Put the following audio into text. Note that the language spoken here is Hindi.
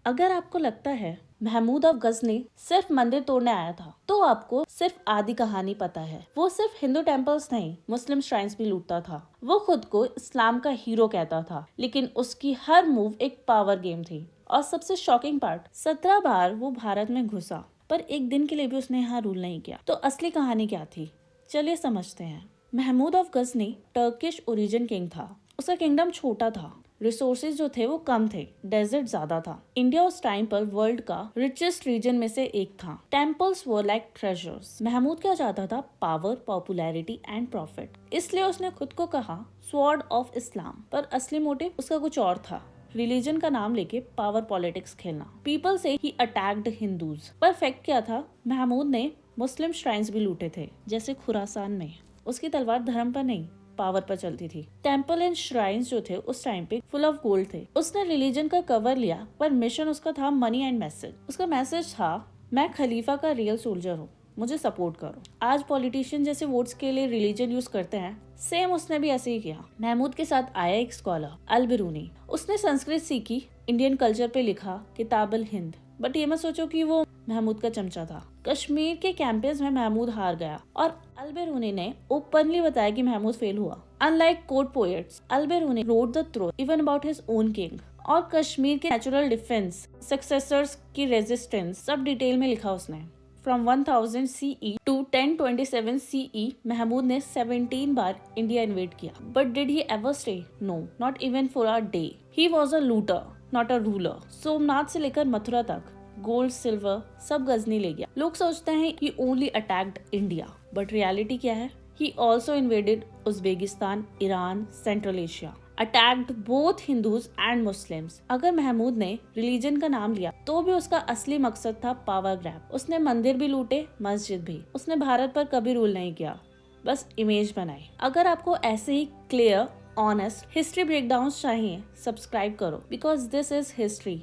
अगर आपको लगता है महमूद ऑफ गजनी सिर्फ मंदिर तोड़ने आया था, तो आपको सिर्फ आधी कहानी पता है। वो सिर्फ हिंदू टेम्पल्स नहीं, मुस्लिम श्राइन्स भी लूटता था। वो खुद को इस्लाम का हीरो कहता था, लेकिन उसकी हर मूव एक पावर गेम थी। और सबसे शॉकिंग पार्ट, 17 बार वो भारत में घुसा, पर एक दिन के लिए भी उसने यहाँ रूल नहीं किया। तो असली कहानी क्या थी, चलिए समझते हैं। Mahmud of Ghazni Turkish origin king था। उसका किंगडम छोटा था, रिसोर्सेज जो थे वो कम थे, डेजर्ट ज्यादा था। इंडिया उस टाइम पर वर्ल्ड का रिचेस्ट रीजन में से एक था। Temples were like treasures. Mahmud क्या चाहता था? Power, popularity and profit. इसलिए उसने खुद को कहा स्वॉर्ड ऑफ इस्लाम, पर असली मोटिव उसका कुछ और था। रिलीजन का नाम लेके पावर पॉलिटिक्स खेलना। पीपल से ही अटैक्ड हिंदूज, पर फैक्ट क्या था? महमूद ने मुस्लिम श्राइन्स भी लूटे थे, जैसे खुरासान में। उसकी तलवार धर्म पर नहीं, पावर पर चलती थी। टेम्पल एंड श्राइन्स जो थे उस टाइम पे फुल ऑफ गोल्ड थे। उसने रिलीजन का कवर लिया, पर मिशन उसका था मनी एंड मैसेज। उसका मैसेज था, मैं खलीफा का रियल सोल्जर हूँ, मुझे सपोर्ट करो। आज पॉलिटिशियन जैसे वोट्स के लिए रिलीजन यूज करते हैं, सेम उसने भी ऐसे ही किया। महमूद के साथ आया एक स्कॉलर अल बिरूनी। उसने संस्कृत सीखी, इंडियन कल्चर पे लिखा किताब अल हिंद। बट ये मत सोचो कि वो महमूद का चमचा था। कश्मीर के कैंपेन्स में महमूद हार गया और अल बिरूनी ने ओपनली बताया कि महमूद फेल हुआ। Unlike court poets, Al Biruni wrote the truth even about his own king. और कश्मीर के नेचुरल डिफेंस, सक्सेसर्स की रेजिस्टेंस, सब डिटेल में लिखा उसने। From 1000 CE to 1027 CE, Mahmood ने 17 बार इंडिया इन्वेड किया। But did he ever stay? No, not even for a day. He was a looter, not a ruler. Somnath से लेकर मथुरा तक गोल्ड सिल्वर सब गजनी ले गया। लोग सोचते हैं कि only attacked India, but reality क्या है? He also invaded Uzbekistan, Iran, central Asia, attacked both Hindus and Muslims. अगर महमूद ने रिलीजन का नाम लिया, तो भी उसका असली मकसद था पावर ग्रैब। उसने मंदिर भी लूटे, मस्जिद भी। उसने भारत पर कभी रूल नहीं किया, बस इमेज बनाई। अगर आपको ऐसे ही क्लियर, ऑनेस्ट हिस्ट्री ब्रेकडाउन चाहिए, सब्सक्राइब करो, बिकॉज दिस इज हिस्ट्री।